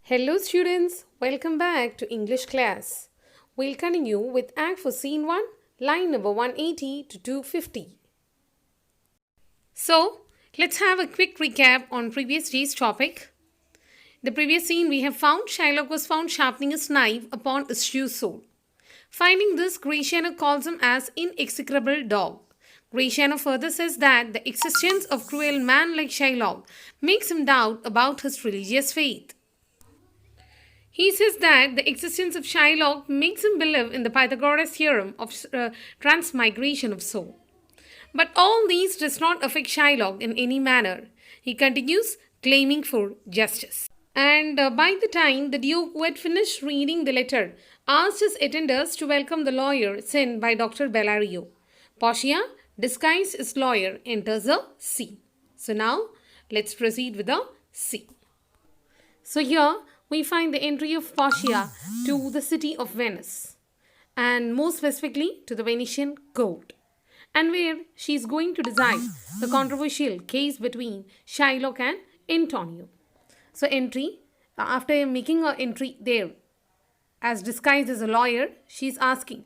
Hello students, welcome back to English class. We'll continue with Act for Scene 1, line number 180 to 250. So, let's have a quick recap on previous day's topic. The previous scene we have found Shylock was found sharpening his knife upon his shoe sole. Finding this, Gratiano calls him as inexecrable dog. Gratiano further says that the existence of cruel man like Shylock makes him doubt about his religious faith. He says that the existence of Shylock makes him believe in the Pythagoras theorem of transmigration of soul. But all these does not affect Shylock in any manner. He continues claiming for justice. And by the time the Duke, who had finished reading the letter, asked his attendants to welcome the lawyer sent by Dr. Bellario, Portia, disguised as lawyer, enters the scene. So now, let's proceed with the scene. So here, we find the entry of Portia to the city of Venice, and more specifically to the Venetian court, and where she is going to decide the controversial case between Shylock and Antonio. So after making her entry there as disguised as a lawyer, she is asking,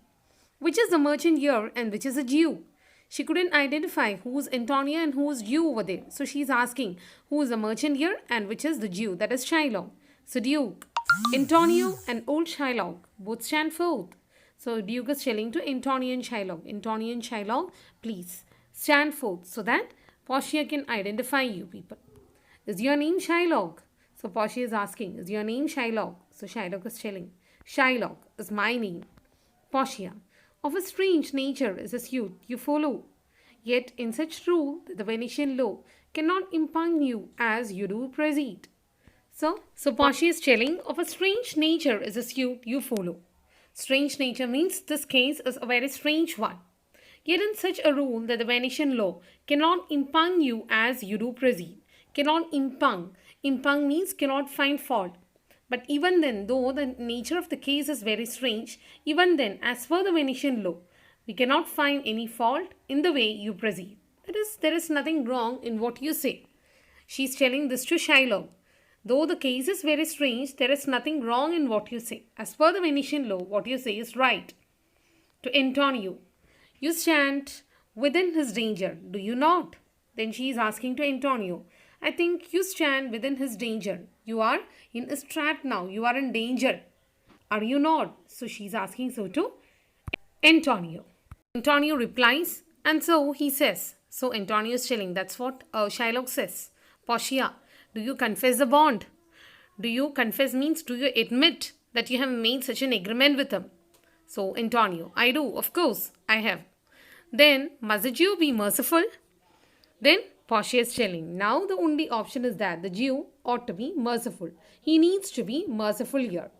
which is the merchant here and which is a Jew? She couldn't identify who's Antonia and who's Jew over there. So she's asking who is the merchant here and which is the Jew, that is Shylock. So Duke, Antonio and old Shylock both stand forth. So Duke is telling to Antonio and Shylock, please stand forth so that Portia can identify you people. Is your name Shylock? So Portia is asking, is your name Shylock? So Shylock is telling, Shylock is my name. Portia, of a strange nature is a suit you follow. Yet in such rule that the Venetian law cannot impugn you as you do proceed. So Portia is telling of a strange nature is a suit you follow. Strange nature means this case is a very strange one. Yet in such a rule that the Venetian law cannot impugn you as you do proceed. Cannot impugn. Impugn means cannot find fault. But even then, though the nature of the case is very strange, even then, as per the Venetian law, we cannot find any fault in the way you proceed. That is, there is nothing wrong in what you say. She is telling this to Shylock. Though the case is very strange, there is nothing wrong in what you say. As per the Venetian law, what you say is right. To Antonio, you stand within his danger, do you not? Then she is asking to Antonio, I think you stand within his danger. You are in a trap now. You are in danger. Are you not? So she is asking so to Antonio. Antonio replies, and so he says. So Antonio is telling, that's what Shylock says. Portia, do you confess the bond? Do you confess means do you admit that you have made such an agreement with him? So Antonio, I do, of course, I have. Then must the Jew be merciful? Then Portia is telling, now the only option is that the Jew ought to be merciful. He needs to be merciful here.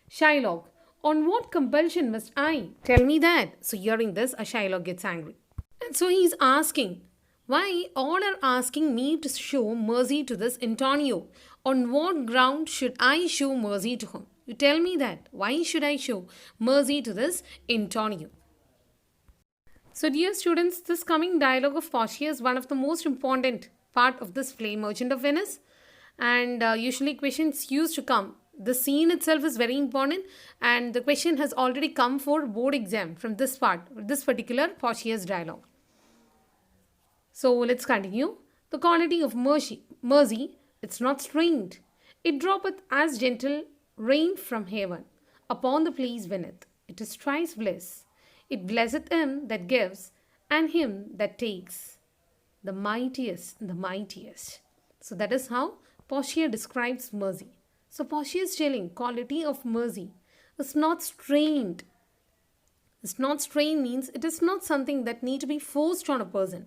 Shylock, on what compulsion must I? Tell me that. So hearing this, Shylock gets angry. And so he is asking, why all are asking me to show mercy to this Antonio? On what ground should I show mercy to him? You tell me that. Why should I show mercy to this Antonio? So dear students, this coming dialogue of Portia is one of the most important part of this play, Merchant of Venice. And usually questions used to come. The scene itself is very important and the question has already come for board exam from this part, this particular Portia's dialogue. So let's continue. The quality of mercy, it's not strained. It droppeth as gentle rain from heaven upon the place beneath. It is thrice bliss. It blesseth him that gives and him that takes. The mightiest, the mightiest. So that is how Portia describes mercy. So Portia is telling quality of mercy is not strained. It's not strained means it is not something that need to be forced on a person.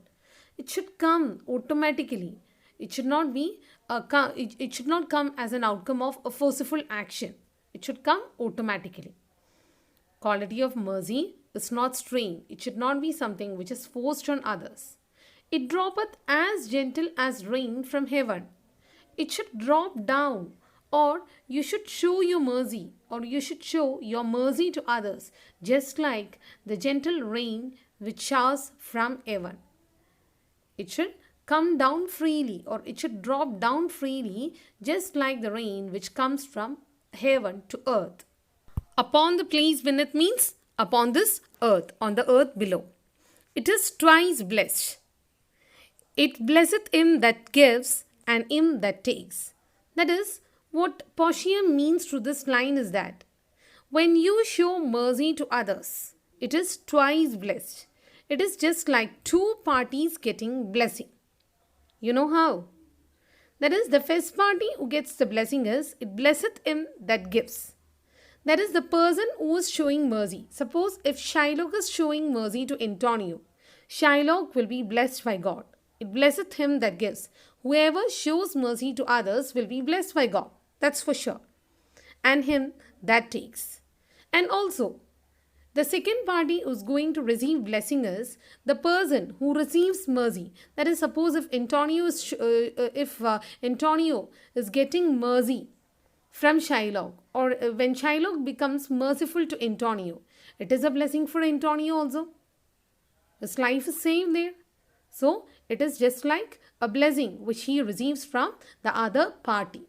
It should come automatically. It should not be it should not come as an outcome of a forceful action. It should come automatically. Quality of mercy is not strained. It should not be something which is forced on others. It droppeth as gentle as rain from heaven. It should drop down, or you should show your mercy, or you should show your mercy to others, just like the gentle rain which showers from heaven. It should come down freely, or it should drop down freely, just like the rain which comes from heaven to earth. Upon the place beneath means upon this earth, on the earth below. It is twice blessed. It blesseth him that gives and him that takes. That is, what Portia means through this line is that when you show mercy to others, it is twice blessed. It is just like two parties getting blessing. You know how? That is, the first party who gets the blessing is, it blesseth him that gives. That is the person who is showing mercy. Suppose if Shylock is showing mercy to Antonio, Shylock will be blessed by God. It blesseth him that gives. Whoever shows mercy to others will be blessed by God. That's for sure. And him that takes. And also, the second party who's going to receive blessing is the person who receives mercy. That is, suppose if Antonio is getting mercy from Shylock, or when Shylock becomes merciful to Antonio, it is a blessing for Antonio also. His life is saved there. So, it is just like a blessing which he receives from the other party.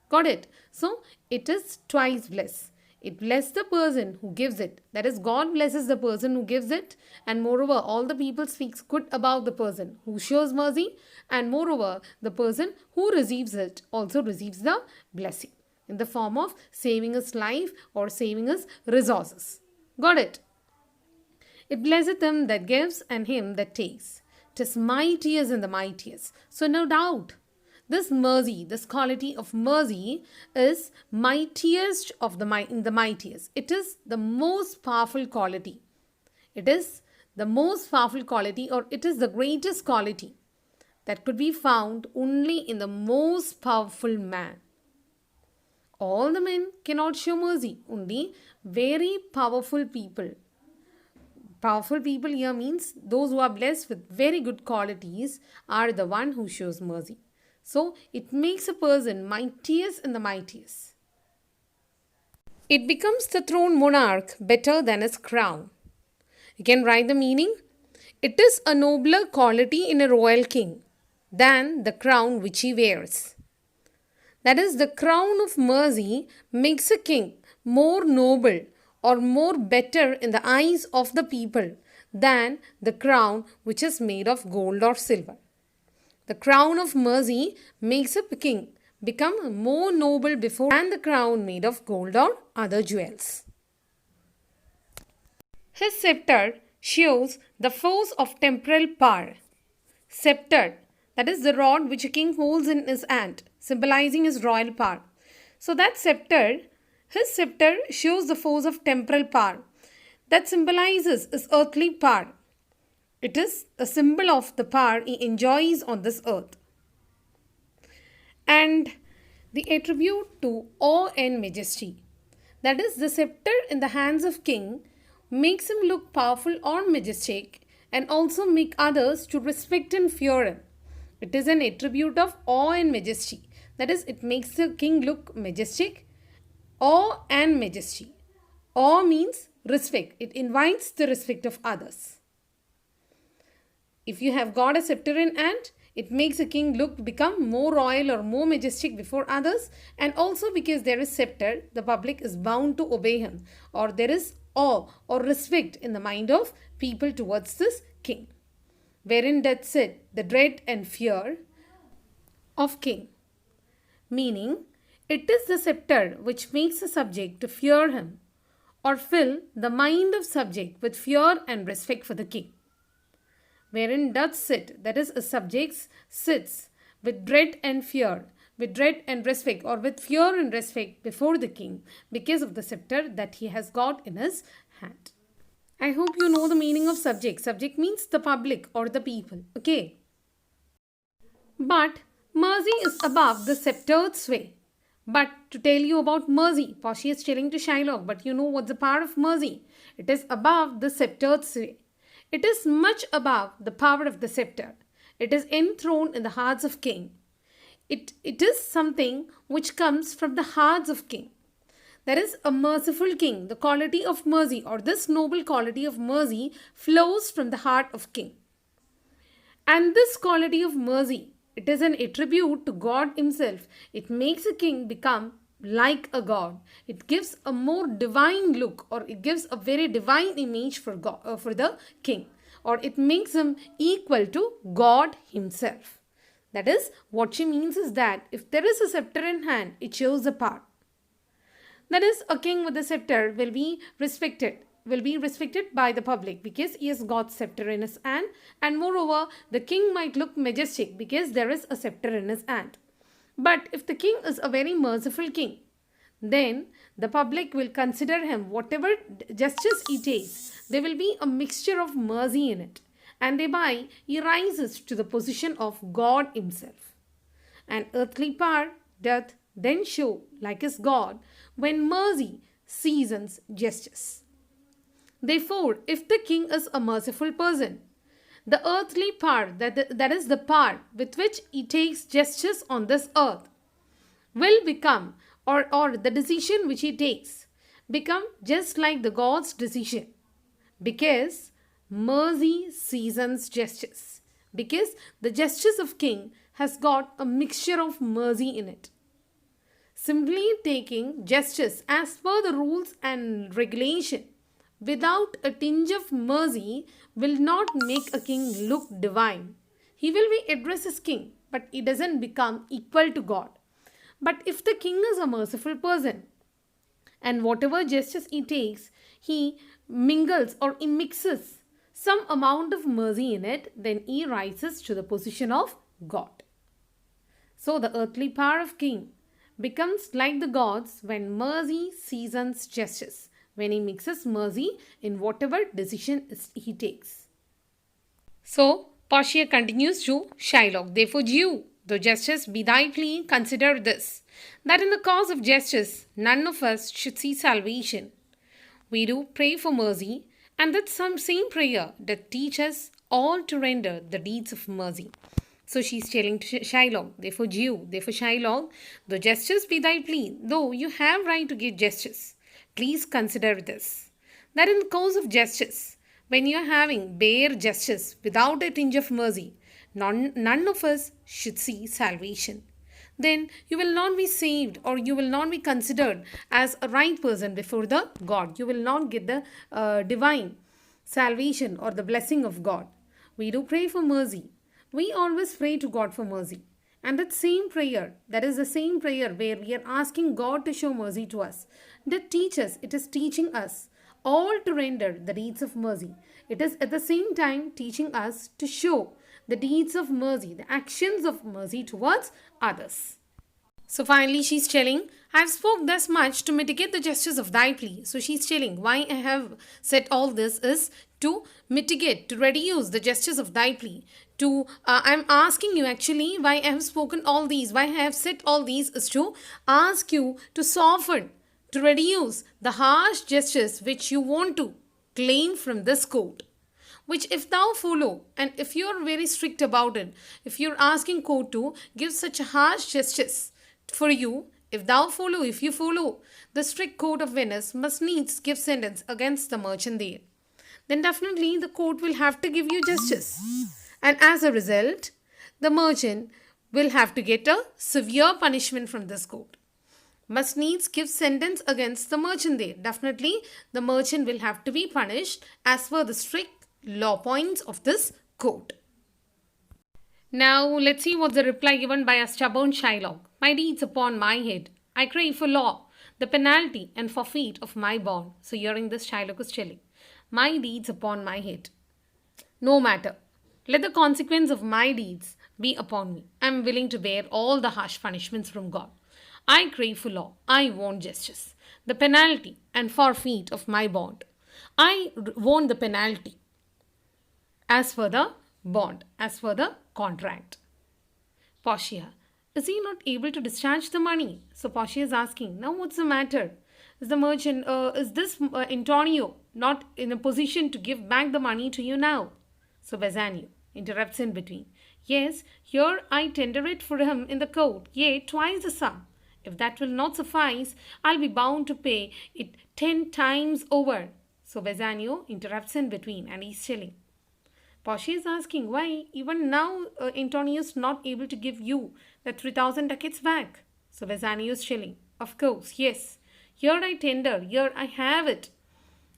Got it? So, it is twice blessed. It blesses the person who gives it. That is, God blesses the person who gives it. And moreover, all the people speaks good about the person who shows mercy. And moreover, the person who receives it also receives the blessing in the form of saving his life or saving his resources. Got it? It blesseth him that gives and him that takes. 'Tis mightiest in the mightiest. So no doubt, this mercy, this quality of mercy is mightiest of in the mightiest. It is the most powerful quality. It is the most powerful quality, or it is the greatest quality that could be found only in the most powerful man. All the men cannot show mercy. Only very powerful people. Powerful people here means those who are blessed with very good qualities are the one who shows mercy. So, it makes a person mightiest in the mightiest. It becomes the throne monarch better than his crown. You can write the meaning. It is a nobler quality in a royal king than the crown which he wears. That is, the crown of mercy makes a king more noble or more better in the eyes of the people than the crown which is made of gold or silver. The crown of mercy makes a king become more noble before than the crown made of gold or other jewels. His scepter shows the force of temporal power. Scepter, that is the rod which a king holds in his hand, symbolizing his royal power. So that scepter, his scepter shows the force of temporal power. That symbolizes his earthly power. It is a symbol of the power he enjoys on this earth. And the attribute to awe and majesty. That is, the scepter in the hands of king makes him look powerful or majestic and also make others to respect and fear him. It is an attribute of awe and majesty. That is, it makes the king look majestic. Awe and majesty. Awe means respect. It invites the respect of others. If you have got a scepter in hand, it makes a king become more royal or more majestic before others, and also because there is scepter, the public is bound to obey him, or there is awe or respect in the mind of people towards this king. Wherein doth sit the dread and fear of king. Meaning, it is the scepter which makes a subject to fear him or fill the mind of subject with fear and respect for the king. Wherein doth sit, that is, a subject sits with dread and fear, with dread and respect, or with fear and respect before the king because of the scepter that he has got in his hand. I hope you know the meaning of subject. Subject means the public or the people. Okay. But mercy is above the sceptered sway. But to tell you about mercy, Portia is telling to Shylock, but you know what's the power of mercy? It is above the sceptered sway. It is much above the power of the scepter. It is enthroned in the hearts of king. It is something which comes from the hearts of king. There is a merciful king. The quality of mercy, or this noble quality of mercy, flows from the heart of king. And this quality of mercy, it is an attribute to God himself. It makes a king become like a god. It gives a more divine look, or it gives a very divine image for God, for the king, or it makes him equal to God himself. That is, what she means is that if there is a scepter in hand, it shows the power. That is, a king with a scepter will be respected by the public because he has got scepter in his hand, and moreover the king might look majestic because there is a scepter in his hand. But if the king is a very merciful king, then the public will consider him, whatever justice he takes, there will be a mixture of mercy in it, and thereby he rises to the position of God himself. An earthly power doth then show like his God when mercy seasons justice. Therefore, if the king is a merciful person, the earthly power, that is the power with which he takes justice on this earth, will become, or the decision which he takes, become just like the God's decision. Because mercy seasons justice. Because the justice of king has got a mixture of mercy in it. Simply taking justice as per the rules and regulation without a tinge of mercy will not make a king look divine. He will be addressed as king, but he doesn't become equal to God. But if the king is a merciful person, and whatever justice he takes, he mingles or he mixes some amount of mercy in it, then he rises to the position of God. So the earthly power of king becomes like the gods when mercy seasons justice, when he mixes mercy in whatever decision he takes. So Portia continues to Shylock, therefore Jew, though justice be thy plea, consider this, that in the cause of justice none of us should see salvation. We do pray for mercy, and that some same prayer doth teach us all to render the deeds of mercy. So she is telling to Shylock, therefore Jew, therefore Shylock, though justice be thy plea, though you have right to give justice, please consider this, that in the cause of justice, when you are having bare justice without a tinge of mercy, none of us should see salvation. Then you will not be saved, or you will not be considered as a right person before the God. You will not get the divine salvation or the blessing of God. We do pray for mercy. We always pray to God for mercy. And that same prayer, that is the same prayer where we are asking God to show mercy to us, that teaches, it is teaching us all to render the deeds of mercy. It is at the same time teaching us to show the deeds of mercy, the actions of mercy towards others. So finally she's telling, I have spoke thus much to mitigate the justice of thy plea. So she's telling, why I have said all this is to mitigate, to reduce the justice of thy plea. I'm asking you actually why I have spoken all these, why I have said all these is to ask you to soften, to reduce the harsh justice which you want to claim from this court. Which if thou follow, and if you are very strict about it, if you're asking court to give such a harsh justice for you, if you follow, the strict court of Venice must needs give sentence against the merchant there. Then definitely the court will have to give you justice. And as a result, the merchant will have to get a severe punishment from this court. Must needs give sentence against the merchant there. Definitely the merchant will have to be punished as per the strict law points of this court. Now let's see what's the reply given by a stubborn Shylock. My deeds upon my head. I crave for law, the penalty and forfeit of my bond. So hearing this, Shylock is telling, my deeds upon my head. No matter. Let the consequence of my deeds be upon me. I am willing to bear all the harsh punishments from God. I crave for law. I want justice. The penalty and forfeit of my bond. I want the penalty as per the bond, as per the contract. Portia, is he not able to discharge the money? So Portia is asking, now what's the matter? Is the merchant, is this Antonio not in a position to give back the money to you now? So Bassanio interrupts in between. Yes, here I tender it for him in the court, yea, twice the sum. If that will not suffice, I'll be bound to pay it 10 times over. So Bassanio interrupts in between and he's telling. Portia is asking why even now Antonio is not able to give you the 3,000 ducats back. So Bassanio is telling, Of course, yes. Here I tender, here I have it.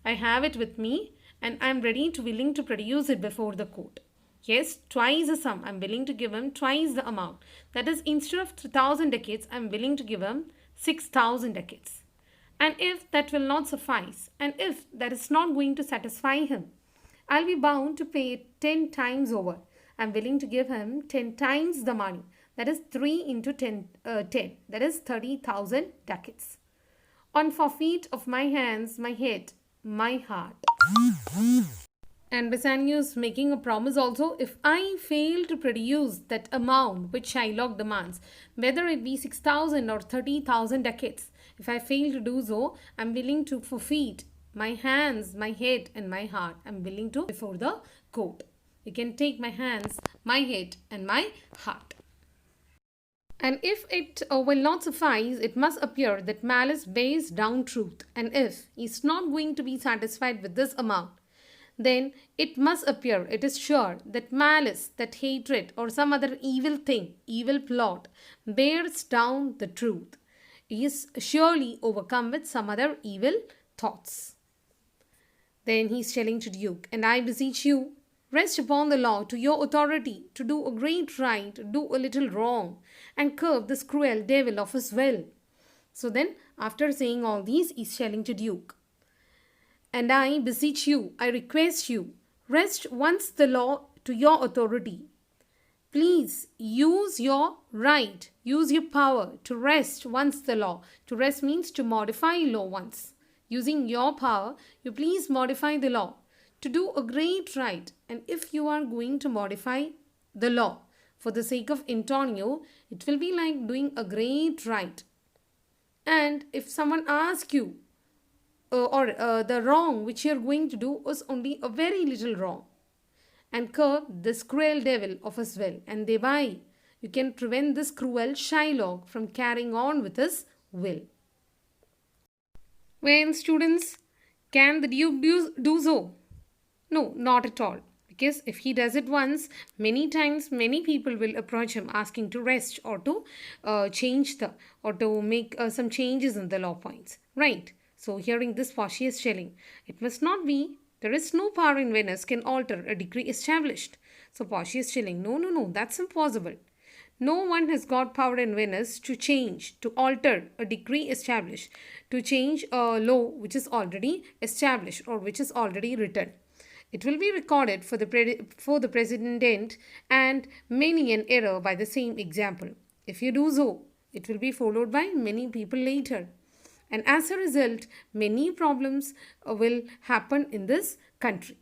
I have it with me and I am ready to willing to produce it before the court. Yes, twice the sum. I am willing to give him twice the amount. That is, instead of 3,000 ducats, I am willing to give him 6,000 ducats. And if that will not suffice, and if that is not going to satisfy him, I'll be bound to pay it 10 times over. I'm willing to give him 10 times the money. That is 3 into 10. That is 30,000 ducats. On forfeit of my hands, my head, my heart. And Bassanio is making a promise also, if I fail to produce that amount which Shylock demands, whether it be 6,000 or 30,000 ducats, if I fail to do so, I'm willing to forfeit my hands, my head and my heart. I'm willing to before the court. You can take my hands, my head and my heart. And if it will not suffice, it must appear that malice bears down truth. And if he is not going to be satisfied with this amount, then it must appear, it is sure, that malice, that hatred or some other evil thing, evil plot, bears down the truth. He is surely overcome with some other evil thoughts. Then he is telling to Duke, and I beseech you, rest upon the law to your authority to do a great right, do a little wrong, and curb this cruel devil of his will. So then, after saying all these, he is telling to Duke, and I beseech you, I request you, rest once the law to your authority. Please use your right, use your power to rest once the law. To rest means to modify law once. Using your power, you please modify the law to do a great right. And if you are going to modify the law for the sake of Antonio, it will be like doing a great right. And if someone asks you, the wrong which you are going to do was only a very little wrong, and curb this cruel devil of his will, and thereby you can prevent this cruel Shylock from carrying on with his will. When students, can the Duke do so? No, not at all. Because if he does it once, many times, many people will approach him asking to rest or to make some changes in the law points. Right? So hearing this, Portia is telling, it must not be. There is no power in Venice can alter a decree established. So Portia is telling, no, that's impossible. No one has got power in Venice to change, to alter a decree established, to change a law which is already established or which is already written. It will be recorded for the president and many an error by the same example. If you do so, it will be followed by many people later. And as a result, many problems will happen in this country.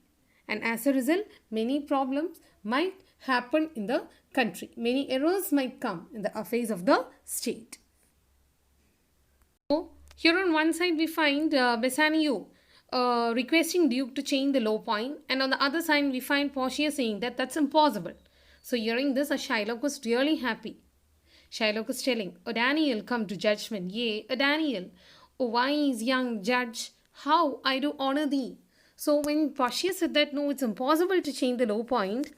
And as a result, many problems might happen in the country. Many errors might come in the affairs of the state. So, here on one side we find Bassanio requesting Duke to change the law point, and on the other side we find Portia saying that that's impossible. So hearing this, Shylock was really happy. Shylock is telling, O Daniel, come to judgment, yea, O Daniel, O wise young judge, how I do honor thee. So when Portia said that no, it's impossible to change the law point,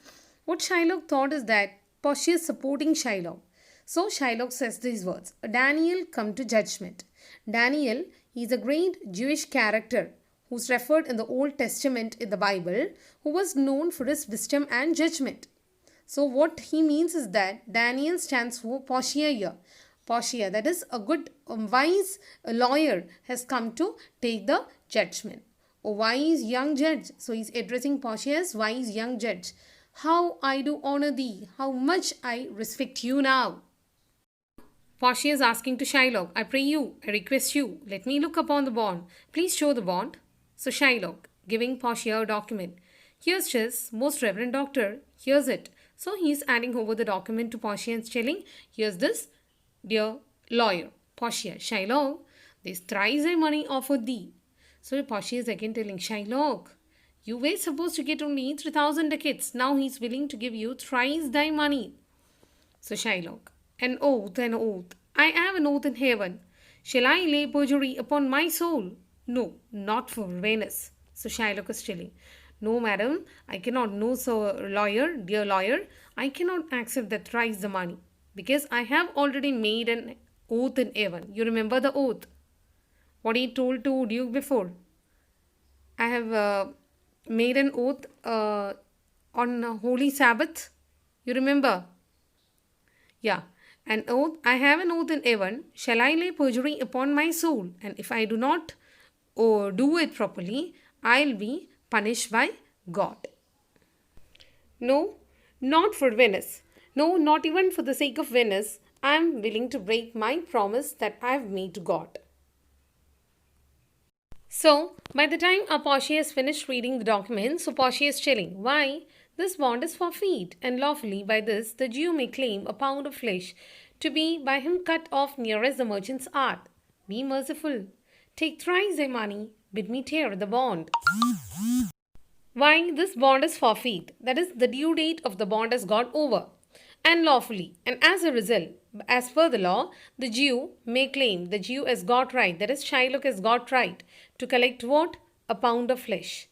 what Shylock thought is that Portia is supporting Shylock. So Shylock says these words, O Daniel, come to judgment. Daniel, he is a great Jewish character who's referred in the Old Testament in the Bible, who was known for his wisdom and judgment. So what he means is that Daniel stands for Portia here. Portia, that is a good, wise lawyer has come to take the judgment. A wise young judge. So he's addressing Portia as wise young judge. How I do honor thee. How much I respect you now. Portia is asking to Shylock, I pray you, I request you, let me look upon the bond. Please show the bond. So Shylock, giving Portia a document. Here's his, most reverend doctor, here's it. So he's adding over the document to Portia and telling, here's this, dear lawyer. Portia, Shylock, this thrice thy money offered thee. So Portia is again telling, Shylock, you were supposed to get only 3,000 ducats. Now he's willing to give you thrice thy money. So Shylock, an oath, an oath. I have an oath in heaven. Shall I lay perjury upon my soul? No, not for Venice. So Shylock is telling, no, madam, I cannot. No, sir, lawyer, dear lawyer, I cannot accept that thrice the money, because I have already made an oath in heaven. You remember the oath? What he told to Duke before? I have made an oath on Holy Sabbath. You remember? Yeah. An oath, I have an oath in heaven. Shall I lay perjury upon my soul? And if I do not do it properly, I'll be punished by God. No, not for Venice. No, not even for the sake of Venice. I am willing to break my promise that I have made to God. So, by the time Portia has finished reading the document, so Portia is telling, why? This bond is forfeit, and lawfully by this the Jew may claim a pound of flesh to be by him cut off nearest the merchant's art. Be merciful. Take thrice thy money, bid me tear the bond. Why this bond is forfeit, that is, the due date of the bond has got over, and lawfully, and as a result, as per the law, the Jew may claim, the Jew has got right, that is, Shylock has got right to collect what? A pound of flesh.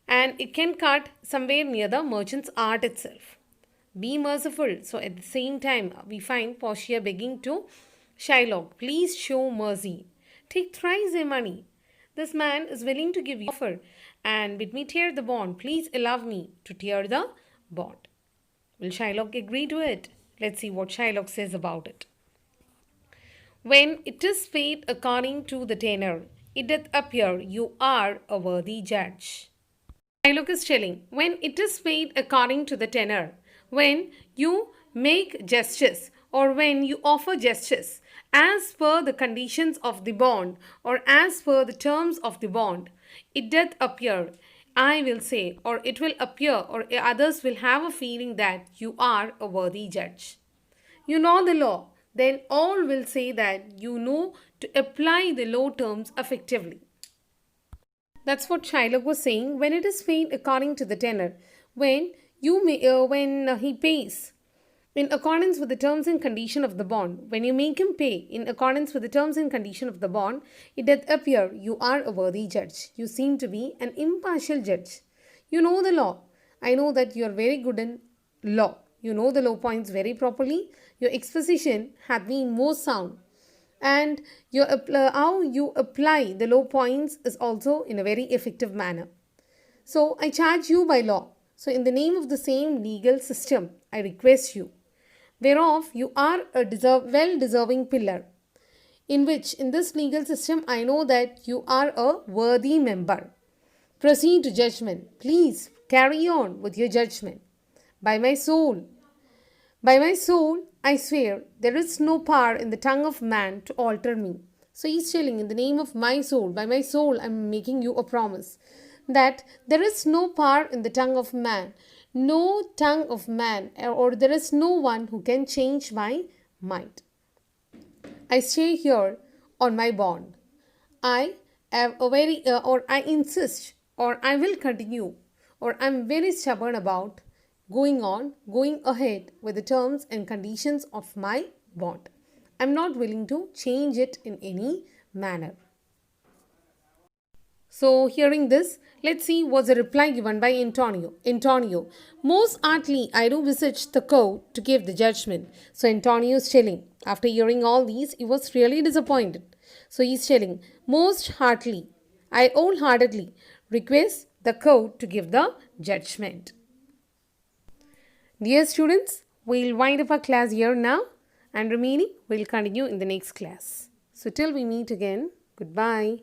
And it can cut somewhere near the merchant's art itself. Be merciful. So at the same time, we find Portia begging to Shylock, please show mercy. Take thrice thy money. This man is willing to give you offer, and bid me tear the bond. Please allow me to tear the bond. Will Shylock agree to it? Let's see what Shylock says about it. When it is paid according to the tenor, it doth appear you are a worthy judge. Shylock is telling, when it is paid according to the tenor, when you make justice or when you offer justice as per the conditions of the bond or as per the terms of the bond, it doth appear, I will say, or it will appear, or others will have a feeling that you are a worthy judge. You know the law, then all will say that you know to apply the law terms effectively. That's what Shylock was saying. When it is paid according to the tenor, when he pays in accordance with the terms and condition of the bond, when you make him pay in accordance with the terms and condition of the bond, it doth appear you are a worthy judge. You seem to be an impartial judge. You know the law. I know that you are very good in law. You know the law points very properly. Your exposition hath been most sound. And how you apply the law points is also in a very effective manner. So I charge you by law. So in the name of the same legal system, I request you, whereof you are a well-deserving pillar, in which in this legal system I know that you are a worthy member. Proceed to judgment. Please carry on with your judgment. By my soul, I swear there is no power in the tongue of man to alter me. So he's telling, in the name of my soul, by my soul, I'm making you a promise that there is no power in the tongue of man, no tongue of man, or there is no one who can change my mind. I stay here on my bond. I have a very, or I insist, or I will continue, or I'm very stubborn about going ahead with the terms and conditions of my bond. I'm not willing to change it in any manner. So, hearing this, let's see what's the reply given by Antonio. Antonio, most artly I do beseech the court to give the judgment. So, Antonio is telling, after hearing all these, he was really disappointed. So, he's telling, most heartily, I wholeheartedly request the court to give the judgment. Dear students, we'll wind up our class here now, and remaining we'll continue in the next class. So, till we meet again, goodbye.